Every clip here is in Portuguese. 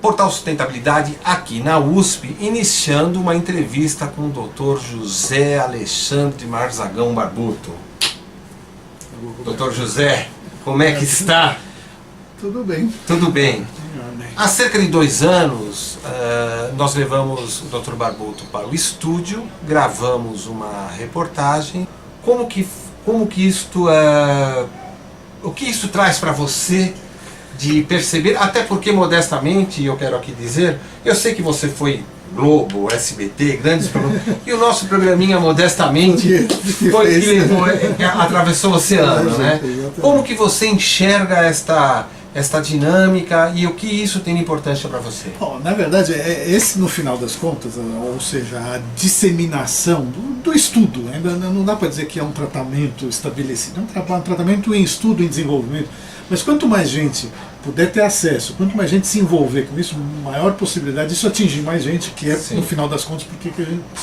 Portal Sustentabilidade aqui na USP, iniciando uma entrevista com o Dr. José Alexandre Marzagão Barbuto. Dr. José, como é que está? Tudo bem. Tudo bem. Há cerca de 2 anos, nós levamos o Dr. Barbuto para o estúdio, gravamos uma reportagem. O que isso traz para você de perceber, até porque modestamente, eu quero aqui dizer, eu sei que você foi Globo, SBT, grandes programas, e o nosso programinha modestamente foi que levou, atravessou o oceano, né? Como que você enxerga esta dinâmica e o que isso tem de importância para você? Bom, na verdade, esse no final das contas, ou seja, a disseminação do estudo, ainda não dá para dizer que é um tratamento estabelecido, é um tratamento em estudo, em desenvolvimento, mas quanto mais gente puder ter acesso, quanto mais gente se envolver com isso, maior possibilidade disso atingir mais gente, que é, no final das contas,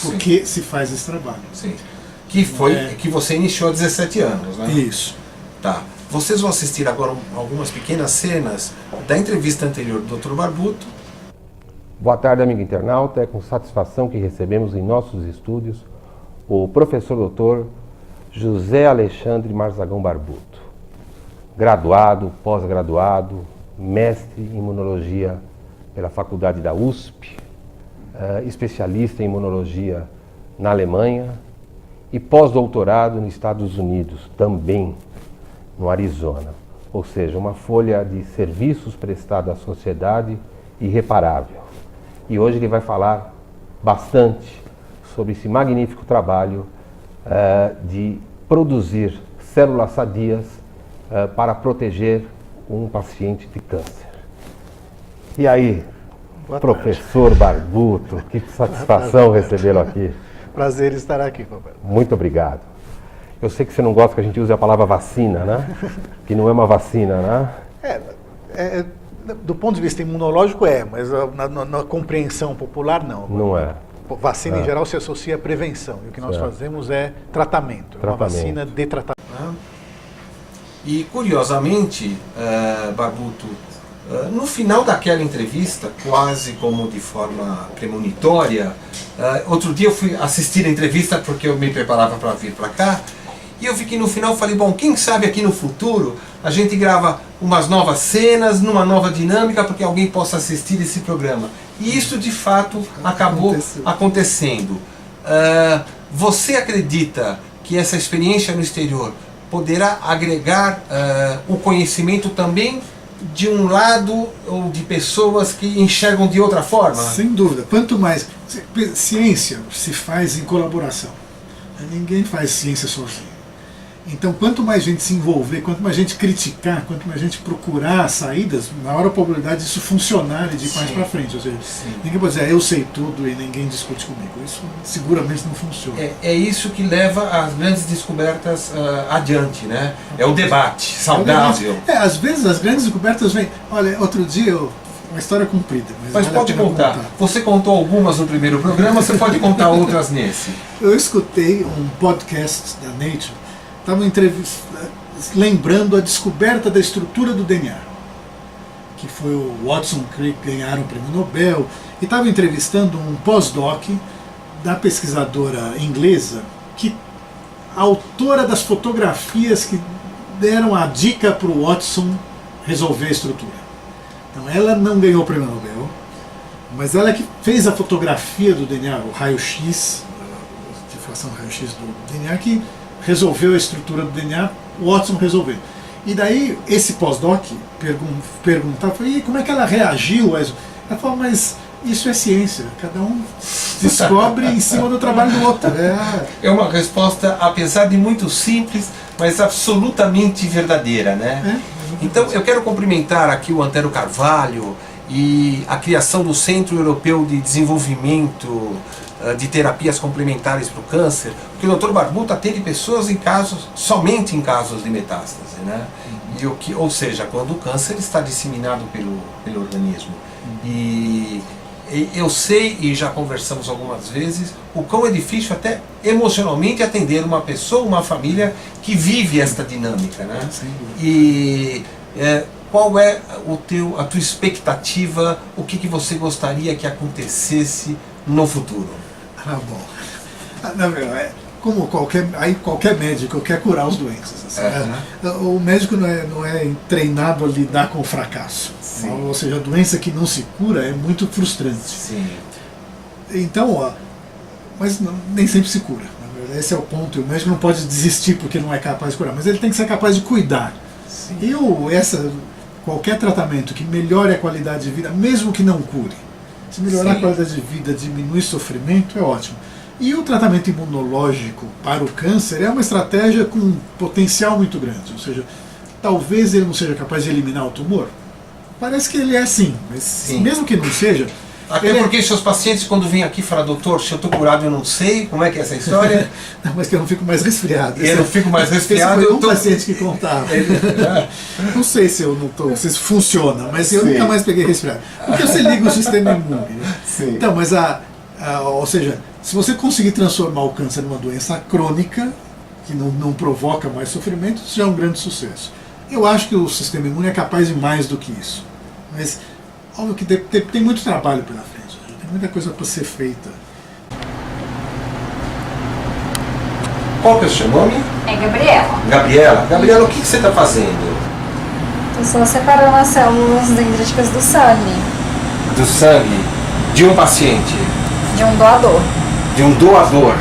porque se faz esse trabalho. Sim. Que você iniciou há 17 anos, né? Isso. Tá. Vocês vão assistir agora algumas pequenas cenas da entrevista anterior do Dr. Barbuto. Boa tarde, amigo internauta. É com satisfação que recebemos em nossos estúdios o professor Dr. José Alexandre Marzagão Barbuto, graduado, pós-graduado, mestre em imunologia pela Faculdade da USP, especialista em imunologia na Alemanha e pós-doutorado nos Estados Unidos, também no Arizona, ou seja, uma folha de serviços prestados à sociedade irreparável. E hoje ele vai falar bastante sobre esse magnífico trabalho de produzir células sadias para proteger um paciente de câncer. E aí, professor Barbuto, que satisfação recebê-lo aqui. Prazer estar aqui, Roberto. Muito obrigado. Eu sei que você não gosta que a gente use a palavra vacina, né? Que não é uma vacina, né? Do ponto de vista imunológico mas na compreensão popular não. Não é. Vacina em geral se associa à prevenção, e o que nós fazemos é tratamento. Uma vacina de tratamento. E curiosamente, Barbuto, no final daquela entrevista, quase como de forma premonitória, outro dia eu fui assistir a entrevista porque eu me preparava para vir para cá, e eu vi que no final falei, bom, quem sabe aqui no futuro a gente grava umas novas cenas, numa nova dinâmica, porque alguém possa assistir esse programa. E isso de fato acabou acontecendo. Você acredita que essa experiência no exterior poderá agregar o conhecimento também de um lado ou de pessoas que enxergam de outra forma? Sem dúvida. Quanto mais... Ciência se faz em colaboração. Ninguém faz ciência sozinho. Então, quanto mais gente se envolver, quanto mais gente criticar, quanto mais gente procurar saídas, maior a probabilidade disso funcionar e de ir mais para frente. Ou seja, ninguém pode dizer, eu sei tudo e ninguém discute comigo. Isso seguramente não funciona. É isso que leva as grandes descobertas adiante, né? É o debate saudável. Às vezes as grandes descobertas vêm... Olha, outro dia uma história comprida. Mas pode contar. Você contou algumas no primeiro programa, você pode contar outras nesse. Eu escutei um podcast da Nature, estava lembrando a descoberta da estrutura do DNA, que foi o Watson Crick, ganharam o prêmio Nobel, e estava entrevistando um pós-doc da pesquisadora inglesa, a autora das fotografias que deram a dica para o Watson resolver a estrutura. Então ela não ganhou o prêmio Nobel, mas ela que fez a fotografia do DNA, o raio-x, a difração raio-x do DNA, que resolveu a estrutura do DNA, o Watson resolveu. E daí esse pós-doc perguntava, e como é que ela reagiu a isso? Ela falou, mas isso é ciência, cada um descobre em cima do trabalho do outro. É uma resposta, apesar de muito simples, mas absolutamente verdadeira, né? Então eu quero cumprimentar aqui o Antero Carvalho e a criação do Centro Europeu de Desenvolvimento de Terapias Complementares para o Câncer, porque o Dr. Barbuto atende pessoas somente em casos de metástase, né? Ou seja, quando o câncer está disseminado pelo organismo. E eu sei, e já conversamos algumas vezes, o quão é difícil até emocionalmente atender uma pessoa, uma família que vive esta dinâmica, né? E qual é a tua expectativa, o que você gostaria que acontecesse no futuro? Bom. Não, como qualquer médico quer curar os doentes. Assim, o médico não é treinado a lidar com o fracasso. Sim. Ou seja, a doença que não se cura é muito frustrante. Sim. Então, mas nem sempre se cura. Esse é o ponto. O médico não pode desistir porque não é capaz de curar, mas ele tem que ser capaz de cuidar. Sim. Qualquer tratamento que melhore a qualidade de vida, mesmo que não cure, se melhorar a qualidade de vida, diminuir sofrimento, é ótimo. E o tratamento imunológico para o câncer é uma estratégia com potencial muito grande. Ou seja, talvez ele não seja capaz de eliminar o tumor. Parece que ele é sim, mas mesmo que não seja... Até porque seus pacientes, quando vêm aqui, falam, doutor, se eu estou curado eu não sei, como é que é essa história? Não, mas que eu não fico mais resfriado. Eu não fico mais resfriado. Esse foi um paciente que contava. Não sei se eu não estou, se isso funciona, mas eu nunca mais peguei resfriado. Porque você liga o sistema imune. Né? Então, mas ou seja, se você conseguir transformar o câncer numa doença crônica, que não provoca mais sofrimento, isso já é um grande sucesso. Eu acho que o sistema imune é capaz de mais do que isso. Mas óbvio que tem muito trabalho pela frente, tem muita coisa para ser feita. Qual que é o seu nome? É Gabriela. Gabriela, o que você está fazendo? Estou separando as células dendríticas do sangue. Do sangue de um paciente? De um doador. De um doador.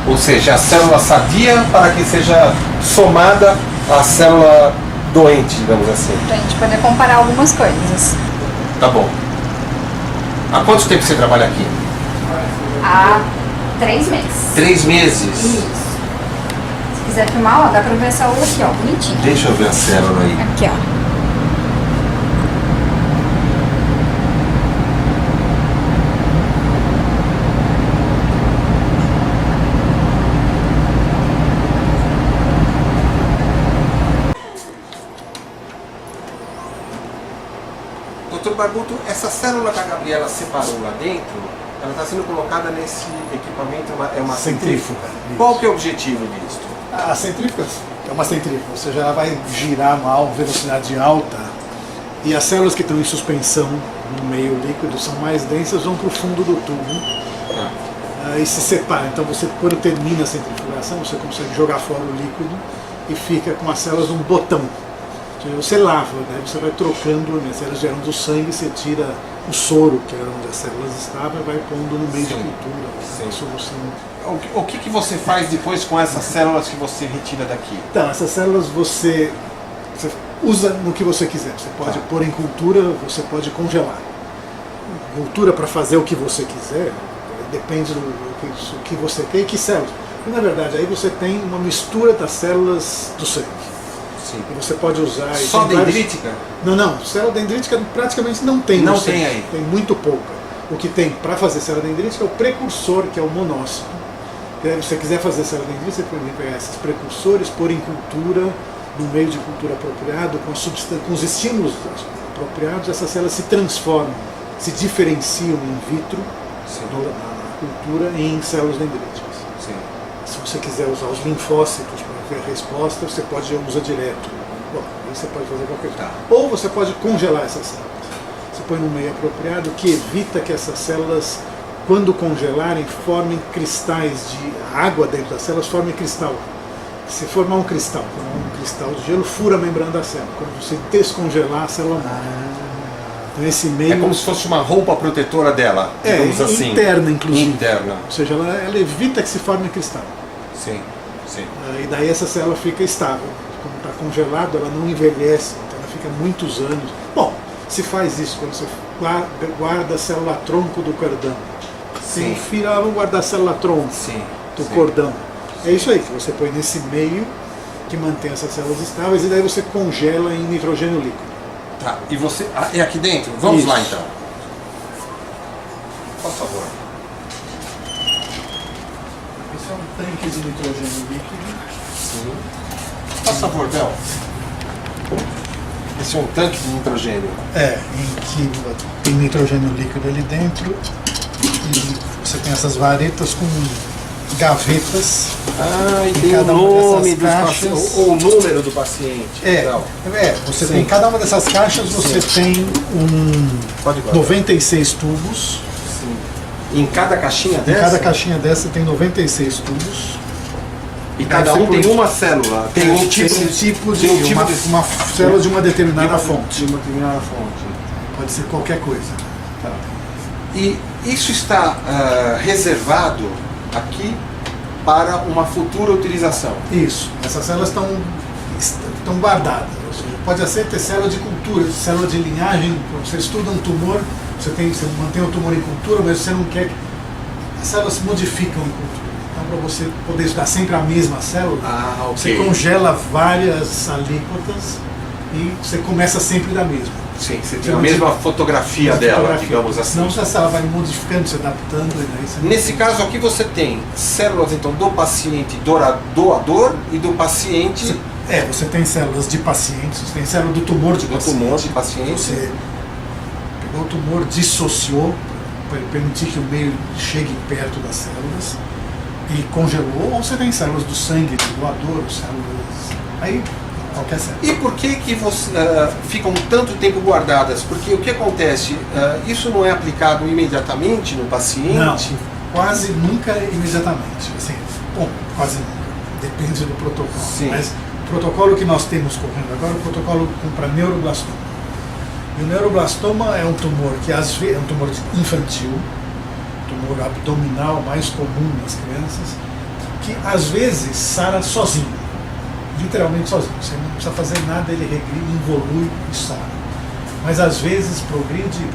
Ou seja, a célula sadia para que seja somada à célula doente, digamos assim. Para a gente poder comparar algumas coisas. Tá bom. Há quanto tempo você trabalha aqui? Há 3 meses. 3 meses? Isso. Se quiser filmar, ó, dá pra ver a célula aqui, ó, bonitinha. Deixa eu ver a célula aí. Aqui, ó. Dr. Barbuto, essa célula que a Gabriela separou lá dentro, ela está sendo colocada nesse equipamento, é uma centrífuga. Qual que é o objetivo disso? A centrífuga é uma centrífuga, ou seja, ela vai girar a uma velocidade alta e as células que estão em suspensão no meio líquido são mais densas, vão para o fundo do tubo e se separam. Então você, quando termina a centrifugação, você consegue jogar fora o líquido e fica com as células num botão. Você lava, né? Você vai trocando, as células geram do sangue, você tira o soro, que era onde as células estavam, e vai pondo no meio de cultura, a solução. O que você faz depois com essas células que você retira daqui? Então, essas células você usa no que você quiser. Você pode pôr em cultura, você pode congelar. Cultura para fazer o que você quiser, depende do que você quer e que células. E, na verdade, aí você tem uma mistura das células do sangue. Sim. E você pode usar... Só dendrítica? Não, célula dendrítica praticamente não tem. Não tem aí? Tem muito pouca. O que tem para fazer célula dendrítica é o precursor, que é o monócito. Se você quiser fazer célula dendrítica, você pode pegar esses precursores, pôr em cultura, no meio de cultura apropriado, com os estímulos apropriados, essas células se transformam, se diferenciam in vitro, na cultura, em células dendríticas. Sim. Se você quiser usar os linfócitos para ver a resposta, você pode usar direto. Bom, aí você pode fazer qualquer coisa. Ou você pode congelar essas células. Você põe no meio apropriado, que evita que essas células, quando congelarem, formem cristais de água dentro das células, formem cristal. Se formar um cristal de gelo, fura a membrana da célula. Quando você descongelar, a célula morre. Então, esse meio... É como se fosse uma roupa protetora dela, digamos assim. Interna, inclusive. Interna. Ou seja, ela evita que se forme cristal. Sim, sim. E daí essa célula fica estável. Como está congelado, ela não envelhece, então ela fica muitos anos. Bom, se faz isso quando você guarda a célula tronco do cordão. Tem um fio, vamos guardar a célula tronco do cordão. É isso aí que você põe nesse meio que mantém essas células estáveis e daí você congela em nitrogênio líquido. Tá, e você... é aqui dentro? Vamos lá então. Por favor. Esse é um tanque de nitrogênio líquido. Sim. Por favor, Bel. Esse é um tanque de nitrogênio. Em que tem nitrogênio líquido ali dentro e você tem essas varetas com gavetas Ah, e Em tem o cada uma nome dessas do caixas. paciente, ou o número do paciente. Legal. Você Sim. tem em cada uma dessas caixas, você tem Pode guardar. 96 tubos. Em cada caixinha Em dessa? cada caixinha dessa tem 96 tubos. E cada Aí um você tem pode- uma célula. Tem um tipo de tem um tipo uma, de- uma célula de uma determinada fonte. De uma determinada fonte. Pode ser qualquer coisa. Tá. E isso está reservado aqui para uma futura utilização. Isso. Essas células estão guardadas. Ou seja, pode ser ter célula de cultura, célula de linhagem. Você estuda um tumor, você mantém o tumor em cultura, mas você não quer que as células se modificam em cultura. Então, para você poder estudar sempre a mesma célula, Ah, você congela várias alíquotas e você começa sempre da mesma. Sim, você tem a mesma fotografia dela, digamos assim. Senão essa célula vai modificando, se adaptando. E daí você Nesse caso aqui você tem células então do paciente doador e do paciente você tem células de pacientes, você tem célula do tumor de do paciente. tumor de paciente. Você pegou o tumor, dissociou, para permitir que o meio chegue perto das células e congelou, ou você tem células do sangue do doador, células. Aí, qualquer célula. E por que você, ficam tanto tempo guardadas? Porque o que acontece? Isso não é aplicado imediatamente no paciente? Não, quase nunca imediatamente. Assim, bom, quase nunca. Depende do protocolo. Sim. Mas o protocolo que nós temos correndo agora é o protocolo para neuroblastoma. E o neuroblastoma é um tumor que às vezes é um tumor infantil, tumor abdominal mais comum nas crianças, que às vezes sara sozinho, literalmente sozinho. Você não precisa fazer nada, ele regride, involui e sara. Mas às vezes progride e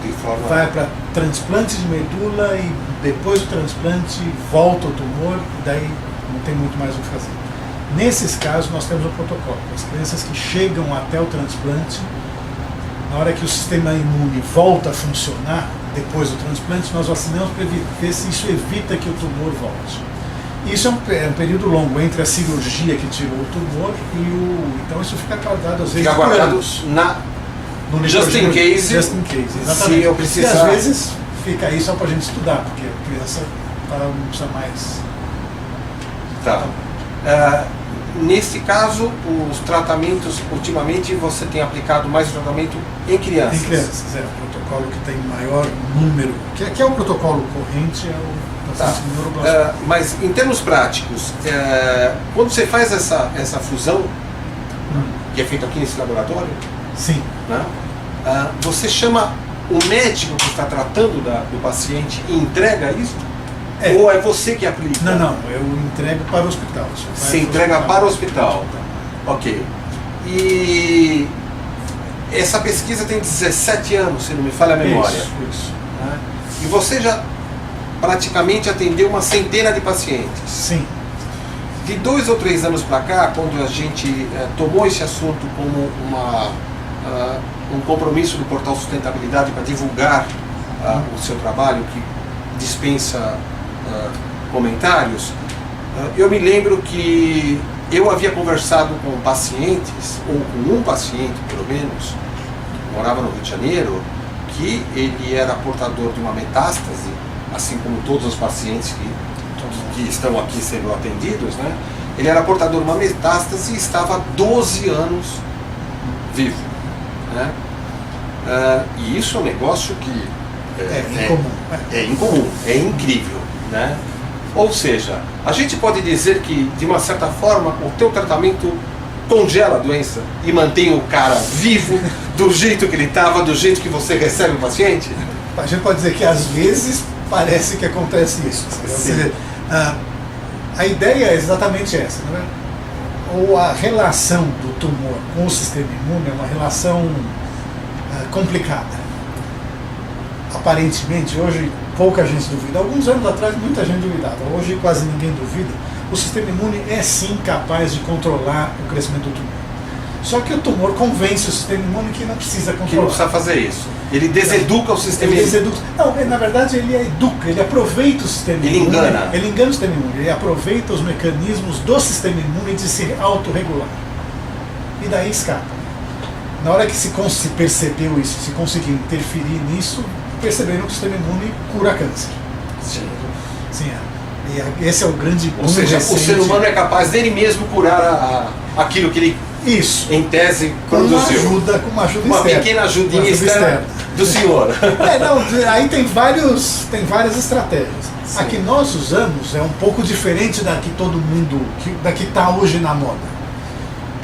De forma... vai para transplante de medula e depois do transplante volta o tumor e daí não tem muito mais o que fazer. Nesses casos nós temos o protocolo. As crianças que chegam até o transplante, na hora que o sistema imune volta a funcionar, depois do transplante, nós vacinamos para ver se isso evita que o tumor volte. Isso é um período longo entre a cirurgia que tirou o tumor e então isso fica guardado às vezes Fica por guardado anos. no Just in case. Just in case, exatamente. Se eu precisar. E às vezes fica aí só para a gente estudar, porque a criança não precisa mais. Tá. Nesse caso, os tratamentos, ultimamente você tem aplicado mais o tratamento em crianças. Em crianças, o protocolo que tem maior número, que é o protocolo corrente, é o paciente neuroblastoma. Mas em termos práticos, quando você faz essa fusão, que é feita aqui nesse laboratório, Sim. né, você chama o médico que está tratando do paciente e entrega isso? Ou é você que aplica? Não, eu entrego para o hospital. Você entrega para o hospital. Ok. E essa pesquisa tem 17 anos, se não me falha a memória. Isso. Né? E você já praticamente atendeu uma centena de pacientes. Sim. De 2 ou 3 anos para cá, quando a gente tomou esse assunto como um compromisso do Portal Sustentabilidade para divulgar o seu trabalho, que dispensa comentários, eu me lembro que eu havia conversado com pacientes, ou com um paciente pelo menos, que morava no Rio de Janeiro, que ele era portador de uma metástase, assim como todos os pacientes que estão aqui sendo atendidos, né? Ele era portador de uma metástase e estava há 12 anos vivo, né? E isso é um negócio que é incomum, é incrível, né? Ou seja, a gente pode dizer que, de uma certa forma, o teu tratamento congela a doença e mantém o cara vivo do jeito que ele estava, do jeito que você recebe o paciente? A gente pode dizer que às vezes parece que acontece isso. Sim. A ideia é exatamente essa, não é? Ou a relação do tumor com o sistema imune é uma relação complicada. Aparentemente, hoje pouca gente duvida. Alguns anos atrás muita gente duvidava. Hoje quase ninguém duvida. O sistema imune é sim capaz de controlar o crescimento do tumor. Só que o tumor convence o sistema imune que não precisa controlar. Que não precisa fazer isso. Ele deseduca o sistema imune. Não, na verdade ele educa, ele aproveita o sistema imune. Ele engana. Ele engana o sistema imune. Ele aproveita os mecanismos do sistema imune de se autorregular. E daí escapa. Na hora que se percebeu isso, se conseguiu interferir nisso, perceberam que o sistema imune cura câncer. Sim. Sim, E esse é o grande Ou seja, recente. o ser humano é capaz dele mesmo curar aquilo que ele, Isso. em tese, Com uma produziu. ajuda, Uma externa. pequena ajudinha Uma ajuda externa do senhor. Aí tem várias estratégias. Sim. A que nós usamos é um pouco diferente da que todo mundo, da que está hoje na moda.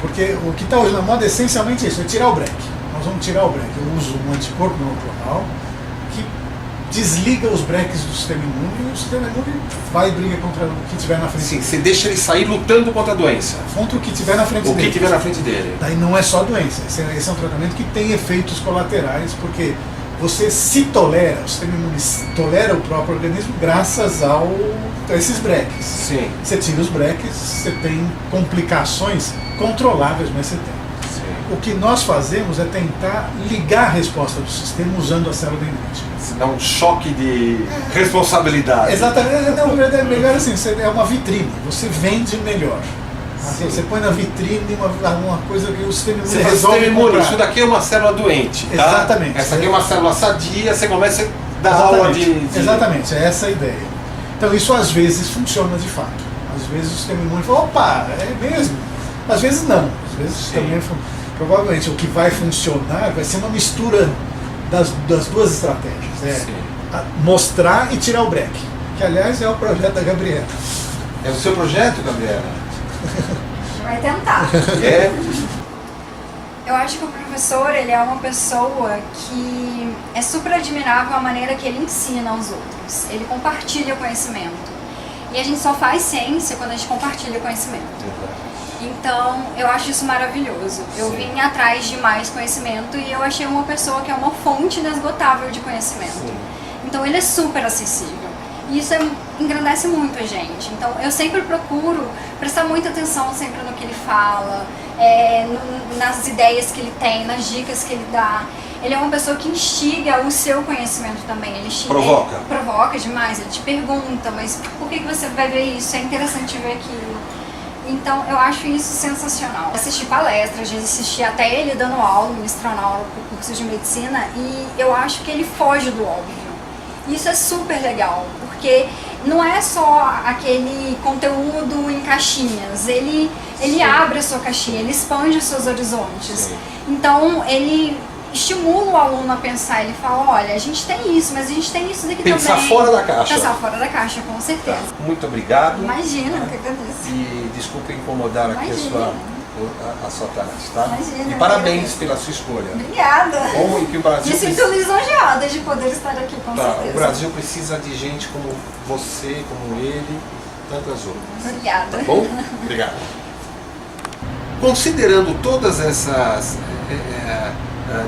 Porque o que está hoje na moda é essencialmente isso, é tirar o break. Nós vamos tirar o break. Eu uso um anticorpo monoclonal que desliga os breaks do sistema imune e o sistema imune vai e briga contra o que tiver na frente Sim, dele. você deixa ele sair lutando contra a doença. Contra o que tiver na frente O dele. que tiver na frente dele. Daí não é só doença, esse é um tratamento que tem efeitos colaterais, porque você se tolera, o sistema imune tolera o próprio organismo graças a esses breaks. Sim. Você tira os breaks, você tem complicações controláveis, mas você tem. Sim. O que nós fazemos é tentar ligar a resposta do sistema usando a célula dendrítica. Se dá um choque de responsabilidade. Exatamente, não, é melhor assim, é uma vitrine, você vende melhor. Assim, você põe na vitrine uma coisa que o sistema imune Você faz resolve sistema imune, comprar. isso daqui é uma célula doente. Tá? Exatamente. Essa aqui é uma célula sadia, você começa a dar aula de. Exatamente, é essa a ideia. Então isso às vezes funciona de fato. Às vezes o sistema imune fala, opa, é mesmo. Às vezes não. Às vezes também provavelmente o que vai funcionar vai ser uma mistura das duas estratégias. Mostrar e tirar o break. Que aliás é o projeto da Gabriela. É o seu projeto, Gabriela? Vai tentar. É. Eu acho que o professor, ele é uma pessoa que é super admirável a maneira que ele ensina aos outros. Ele compartilha o conhecimento. E a gente só faz ciência quando a gente compartilha o conhecimento. Então, eu acho isso maravilhoso. Eu vim atrás de mais conhecimento e eu achei uma pessoa que é uma fonte inesgotável de conhecimento. Sim. Então, ele é super acessível. E isso engrandece muito a gente. Então, eu sempre procuro prestar muita atenção sempre no que ele fala, nas ideias que ele tem, nas dicas que ele dá. Ele é uma pessoa que instiga o seu conhecimento também. Ele Provoca. Provoca demais. Ele te pergunta, mas por que você vai ver isso? É interessante ver aquilo. Então, eu acho isso sensacional. Assisti palestras, já assisti até ele dando aula, ministrando aula para o curso de medicina, e eu acho que ele foge do óbvio. Isso é super legal, porque não é só aquele conteúdo em caixinhas, ele abre a sua caixinha, ele expande os seus horizontes. Sim. Então, ele estimula o aluno a pensar, ele fala, olha, a gente tem isso, mas a gente tem isso daqui Pensar também. fora da caixa. Pensar fora da caixa, com certeza. Muito obrigado. Imagina, o que agradeço. E desculpa incomodar aqui Imagina. a sua tarde, tá? Imagina, E parabéns agradeço. pela sua escolha. Obrigada. Bom, e que o Brasil Me sinto lisonjeada de poder estar aqui, com certeza. o Brasil precisa de gente como você, como ele, tantas outras. Obrigada. Tá bom? Obrigado. Considerando todas essas,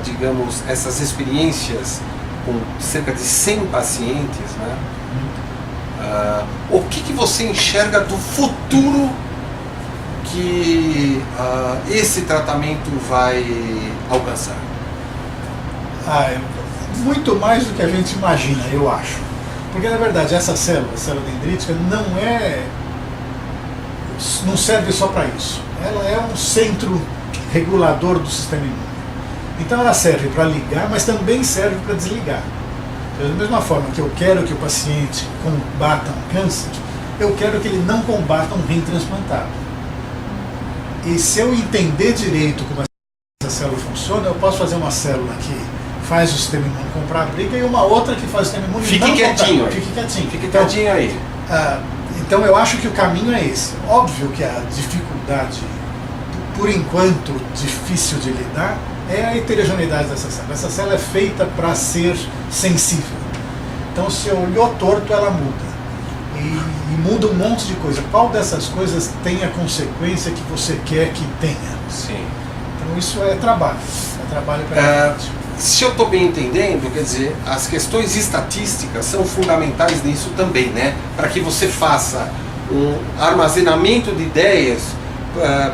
digamos, essas experiências com cerca de 100 pacientes, né? O que você enxerga do futuro que esse tratamento vai alcançar? Muito mais do que a gente imagina, eu acho. Porque na verdade essa célula, a célula dendrítica, não serve só para isso. Ela é um centro regulador do sistema imune. Então ela serve para ligar, mas também serve para desligar. Da mesma forma que eu quero que o paciente combata um câncer, eu quero que ele não combata um rim transplantado. E se eu entender direito como essa célula funciona, eu posso fazer uma célula que faz o sistema imune comprar a briga e uma outra que faz o sistema imune Fique não quietinho. comprar. Fique quietinho. Fique quietinho aí. Então eu acho que o caminho é esse. Óbvio que a dificuldade, por enquanto difícil de lidar, é a heterogeneidade dessa célula. Essa célula é feita para ser sensível. Então se eu olhou torto, ela muda. E muda um monte de coisa. Qual dessas coisas tem a consequência que você quer que tenha? Sim. Então isso é trabalho. É trabalho para Se eu estou bem entendendo, quer dizer, as questões estatísticas são fundamentais nisso também, né? Para que você faça um armazenamento de ideias,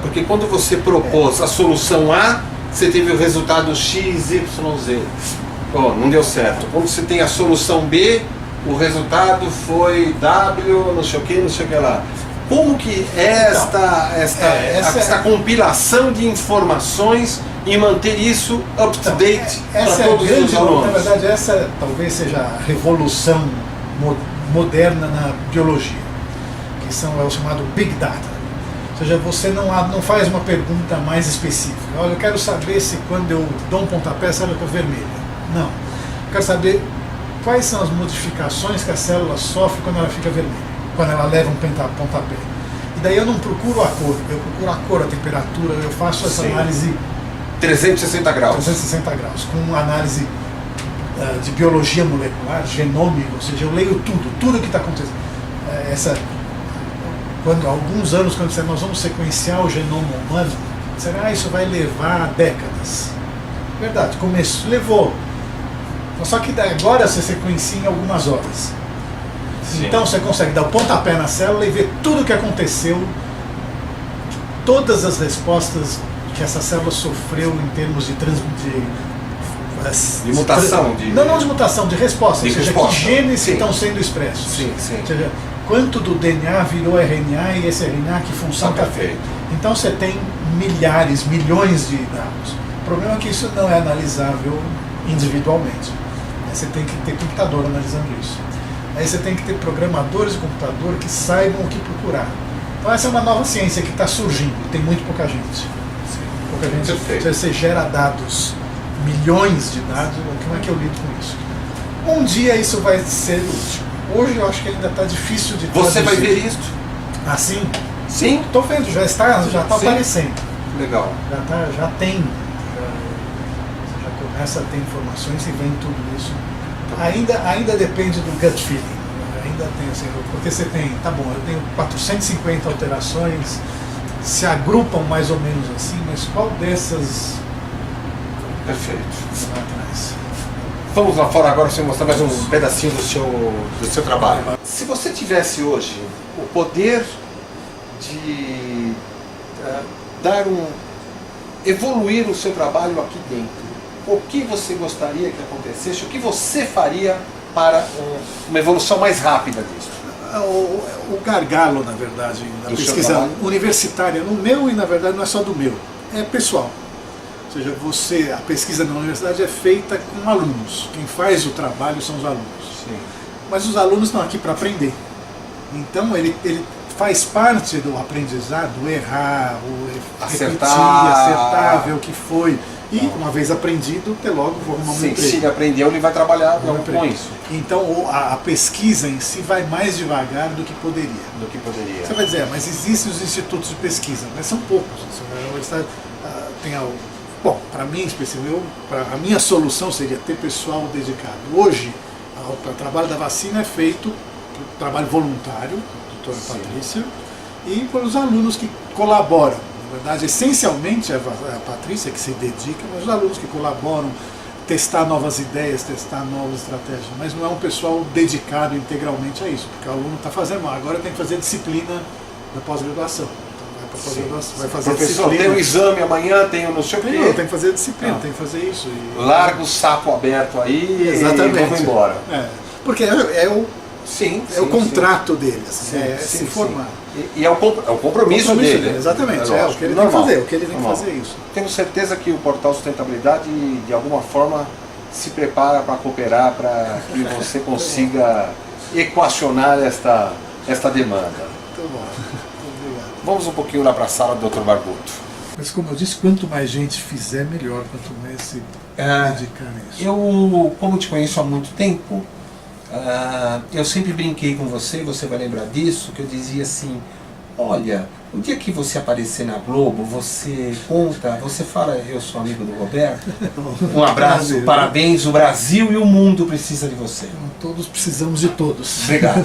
porque quando você propôs a solução A, você teve o resultado X, Y, Z. Oh, não deu certo. Quando você tem a solução B, o resultado foi W, não sei o que lá. Como que é esta compilação de informações e manter isso up to date para todos os alunos? Na verdade, essa talvez seja a revolução moderna na biologia. que é o chamado Big Data. Ou seja, você não faz uma pergunta mais específica. Olha, eu quero saber se quando eu dou um pontapé a célula está vermelha. Não. Eu quero saber quais são as modificações que a célula sofre quando ela fica vermelha, quando ela leva um pontapé. E daí eu não procuro a cor, eu procuro a cor, a temperatura, eu faço essa análise 360 graus. 360 graus, com análise de biologia molecular, genômica, ou seja, eu leio tudo que está acontecendo. Alguns anos, quando disseram, nós vamos sequenciar o genoma humano, disseram, isso vai levar décadas. Verdade, levou. Só que agora você sequencia em algumas horas. Sim. Então você consegue dar o pontapé na célula e ver tudo o que aconteceu, todas as respostas que essa célula sofreu em termos de mutação. Não de mutação, de resposta. Ou seja, que genes estão sendo expressos. Sim. Ou seja, quanto do DNA virou RNA e esse RNA que função está feito. Então você tem milhões de dados. O problema é que isso não é analisável individualmente. Você tem que ter computador analisando isso. Aí você tem que ter programadores de computador que saibam o que procurar. Então essa é uma nova ciência que está surgindo, tem muito pouca gente. Pouca gente. Você gera dados, milhões de dados, como é que eu lido com isso? Um dia isso vai ser útil. Hoje eu acho que ainda está difícil de traduzir. Você vai ver isso? Ah, sim? Sim? Estou vendo, já está aparecendo. Legal. Já tem. Você já começa a ter informações e vem tudo isso. Ainda depende do gut feeling. Ainda tem assim, porque você tem, eu tenho 450 alterações, se agrupam mais ou menos assim, mas qual dessas? Perfeito. Lá atrás. Vamos lá fora agora para você mostrar mais um pedacinho do seu trabalho. Se você tivesse hoje o poder de evoluir o seu trabalho aqui dentro, o que você gostaria que acontecesse, o que você faria para uma evolução mais rápida disso? O gargalo, na verdade, da pesquisa universitária, no meu e na verdade não é só do meu, é pessoal. Ou seja, a pesquisa na universidade é feita com alunos. Quem faz o trabalho são os alunos. Sim. Mas os alunos estão aqui para aprender. Então ele faz parte do aprendizado, errar, repetir, acertar, ver o que foi. E uma vez aprendido, logo vou arrumar um emprego. Se ele aprendeu, ele vai trabalhar com isso. Então a pesquisa em si vai mais devagar do que poderia. Você vai dizer, mas existem os institutos de pesquisa, mas são poucos. A universidade tem algo. Bom, para mim, a minha solução seria ter pessoal dedicado. Hoje, o trabalho da vacina é feito por trabalho voluntário, doutora Patrícia, e pelos alunos que colaboram. Na verdade, essencialmente é a Patrícia que se dedica, mas os alunos que colaboram, testar novas ideias, testar novas estratégias. Mas não é um pessoal dedicado integralmente a isso, porque o aluno está fazendo, agora tem que fazer disciplina da pós-graduação. Vai fazer professor, disciplina. Tem um exame amanhã, tem um não sei o quê. Tem que fazer disciplina, tem que fazer isso. Larga o sapo aberto aí. Exatamente. E vamos embora. Porque é o contrato dele, se formar. E é o compromisso dele. Exatamente, o que ele tem que fazer, tem que fazer isso. Tenho certeza que o Portal Sustentabilidade, de alguma forma, se prepara para cooperar, para que você consiga equacionar esta demanda. Muito bom. Vamos um pouquinho lá para a sala do Dr. Barbuto. Mas como eu disse, quanto mais gente fizer, melhor, quanto mais se dedicar nisso. Eu, como te conheço há muito tempo, eu sempre brinquei com você vai lembrar disso, que eu dizia assim, olha, o dia que você aparecer na Globo, você conta, você fala, eu sou amigo do Roberto, um abraço, parabéns, o Brasil e o mundo precisam de você. Todos precisamos de todos. Obrigado.